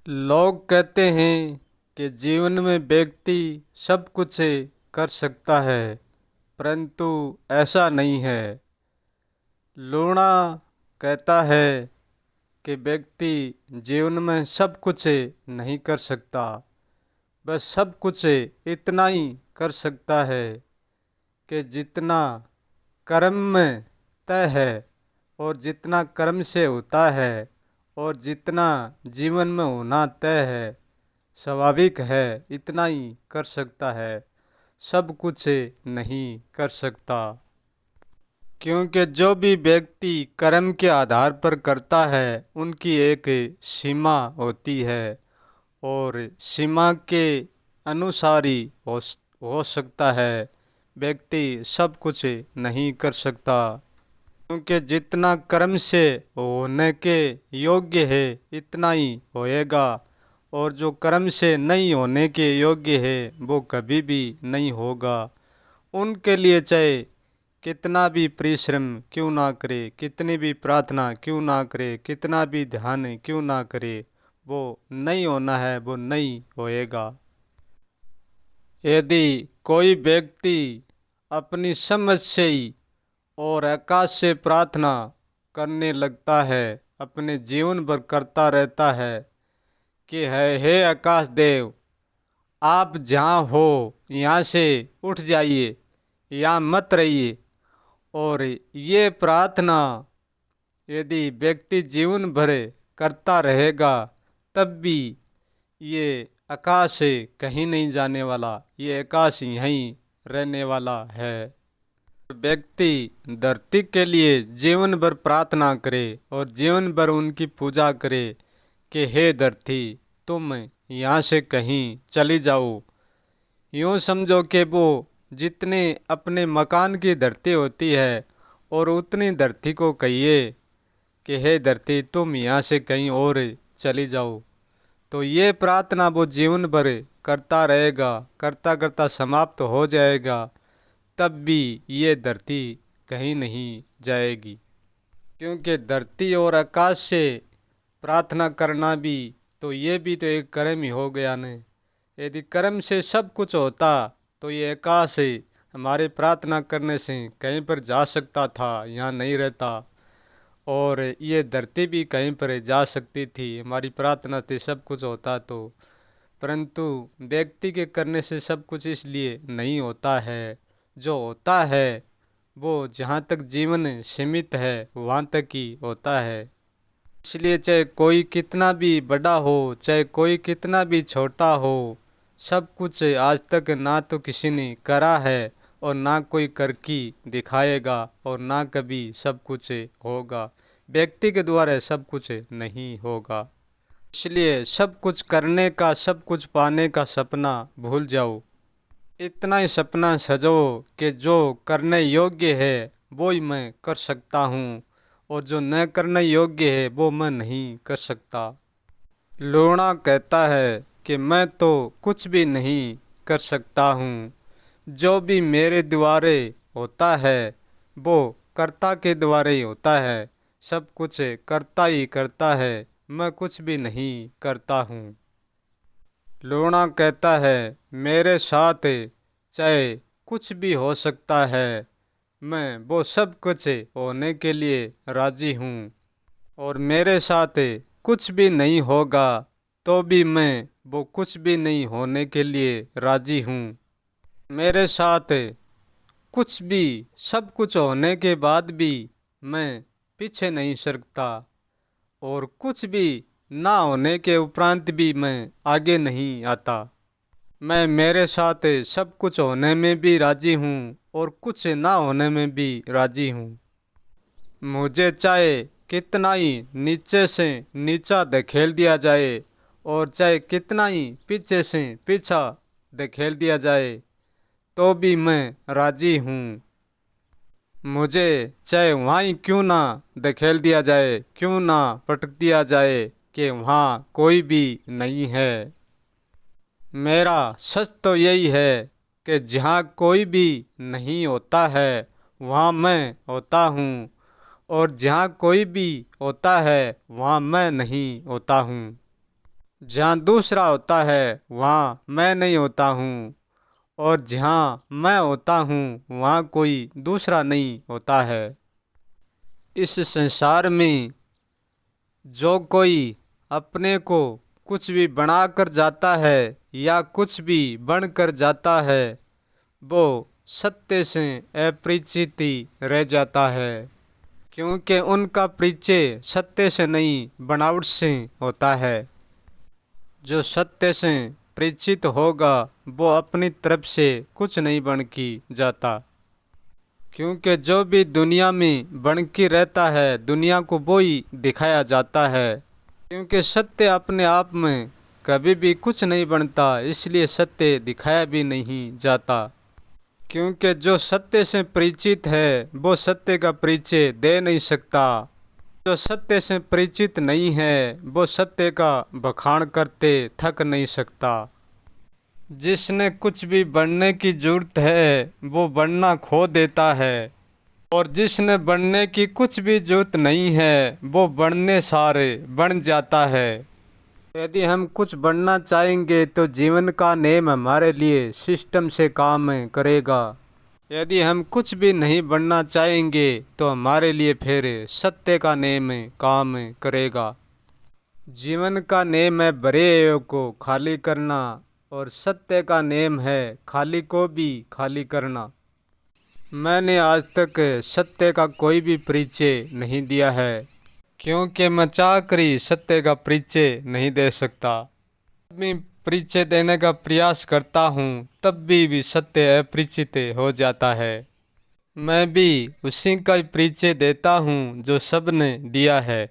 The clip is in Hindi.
लोग कहते हैं कि जीवन में व्यक्ति सब कुछ कर सकता है, परंतु ऐसा नहीं है। लूणा कहता है कि व्यक्ति जीवन में सब कुछ नहीं कर सकता, बस सब कुछ इतना ही कर सकता है कि जितना कर्म में तय है और जितना कर्म से होता है और जितना जीवन में होना तय है, स्वाभाविक है, इतना ही कर सकता है। सब कुछ नहीं कर सकता, क्योंकि जो भी व्यक्ति कर्म के आधार पर करता है उनकी एक सीमा होती है और सीमा के अनुसार ही हो सकता है। व्यक्ति सब कुछ नहीं कर सकता, क्योंकि जितना कर्म से होने के योग्य है इतना ही होएगा और जो कर्म से नहीं होने के योग्य है वो कभी भी नहीं होगा। उनके लिए चाहे कितना भी परिश्रम क्यों ना करे, कितनी भी प्रार्थना क्यों ना करे, कितना भी ध्यान क्यों ना करे, वो नहीं होना है, वो नहीं होएगा। यदि कोई व्यक्ति अपनी समझ से ही और आकाश से प्रार्थना करने लगता है, अपने जीवन भर करता रहता है कि हे आकाश देव, आप जहाँ हो यहाँ से उठ जाइए, यहाँ मत रहिए। और ये प्रार्थना यदि व्यक्ति जीवन भर करता रहेगा तब भी ये आकाश कहीं नहीं जाने वाला, ये आकाश यहीं रहने वाला है। व्यक्ति धरती के लिए जीवन भर प्रार्थना करे और जीवन भर उनकी पूजा करे कि हे धरती, तुम यहाँ से कहीं चली जाओ। यूँ समझो कि वो जितने अपने मकान की धरती होती है और उतनी धरती को कहिए कि हे धरती, तुम यहाँ से कहीं और चली जाओ। तो ये प्रार्थना वो जीवन भर करता रहेगा, करता करता समाप्त हो जाएगा, तब भी ये धरती कहीं नहीं जाएगी। क्योंकि धरती और आकाश से प्रार्थना करना भी तो ये भी तो एक कर्म ही हो गया न। यदि कर्म से सब कुछ होता तो ये आकाश हमारे प्रार्थना करने से कहीं पर जा सकता था, यहाँ नहीं रहता। और ये धरती भी कहीं पर जा सकती थी, हमारी प्रार्थना से सब कुछ होता तो। परंतु व्यक्ति के करने से सब कुछ इसलिए नहीं होता है। जो होता है वो जहाँ तक जीवन सीमित है वहाँ तक ही होता है। इसलिए चाहे कोई कितना भी बड़ा हो, चाहे कोई कितना भी छोटा हो, सब कुछ आज तक ना तो किसी ने करा है और ना कोई करके दिखाएगा और ना कभी सब कुछ होगा। व्यक्ति के द्वारा सब कुछ नहीं होगा। इसलिए सब कुछ करने का, सब कुछ पाने का सपना भूल जाओ। इतना ही सपना सजो कि जो करने योग्य है वो ही मैं कर सकता हूँ और जो न करने योग्य है वो मैं नहीं कर सकता। लूणा कहता है कि मैं तो कुछ भी नहीं कर सकता हूँ। जो भी मेरे द्वारे होता है वो कर्ता के द्वारे ही होता है। सब कुछ करता ही करता है, मैं कुछ भी नहीं करता हूँ। लूणा कहता है मेरे साथ चाहे कुछ भी हो सकता है, मैं वो सब कुछ होने के लिए राजी हूँ। और मेरे साथ कुछ भी नहीं होगा तो भी मैं वो कुछ भी नहीं होने के लिए राजी हूँ। मेरे साथ कुछ भी, सब कुछ होने के बाद भी मैं पीछे नहीं सरकता और कुछ भी ना होने के उपरांत भी मैं आगे नहीं आता। मैं मेरे साथ सब कुछ होने में भी राजी हूँ और कुछ ना होने में भी राजी हूँ। मुझे चाहे कितना ही नीचे से नीचा धकेल दिया जाए और चाहे कितना ही पीछे से पीछा धकेल दिया जाए तो भी मैं राजी हूँ। मुझे चाहे वहाँ ही क्यों ना धकेल दिया जाए, क्यों ना पटक दिया जाए कि वहाँ कोई भी नहीं है। मेरा सच तो यही है कि जहाँ कोई भी नहीं होता है वहाँ मैं होता हूँ और जहाँ कोई भी होता है वहाँ मैं नहीं होता हूँ। जहाँ दूसरा होता है वहाँ मैं नहीं होता हूँ, और जहाँ मैं होता हूँ वहाँ कोई दूसरा नहीं होता है। इस संसार में जो कोई अपने को कुछ भी बना कर जाता है या कुछ भी बन कर जाता है, वो सत्य से अपरिचित ही रह जाता है, क्योंकि उनका परिचय सत्य से नहीं बनावट से होता है। जो सत्य से परिचित होगा वो अपनी तरफ से कुछ नहीं बन की जाता, क्योंकि जो भी दुनिया में बन के रहता है दुनिया को वो ही दिखाया जाता है। क्योंकि सत्य अपने आप में कभी भी कुछ नहीं बनता, इसलिए सत्य दिखाया भी नहीं जाता। क्योंकि जो सत्य से परिचित है वो सत्य का परिचय दे नहीं सकता। जो सत्य से परिचित नहीं है वो सत्य का बखान करते थक नहीं सकता। जिसने कुछ भी बनने की जरूरत है वो बनना खो देता है, और जिसने बनने की कुछ भी जरूरत नहीं है वो बनने सारे बन जाता है। यदि हम कुछ बनना चाहेंगे तो जीवन का नेम हमारे लिए सिस्टम से काम करेगा। यदि हम कुछ भी नहीं बनना चाहेंगे तो हमारे लिए फिर सत्य का नेम काम करेगा। जीवन का नेम है भरे को खाली करना, और सत्य का नेम है खाली को भी खाली करना। मैंने आज तक सत्य का कोई भी परिचय नहीं दिया है, क्योंकि मैं चाह कर ही सत्य का परिचय नहीं दे सकता। मैं परिचय देने का प्रयास करता हूँ तब भी सत्य अपरिचित हो जाता है। मैं भी उसी का परिचय देता हूँ जो सबने दिया है।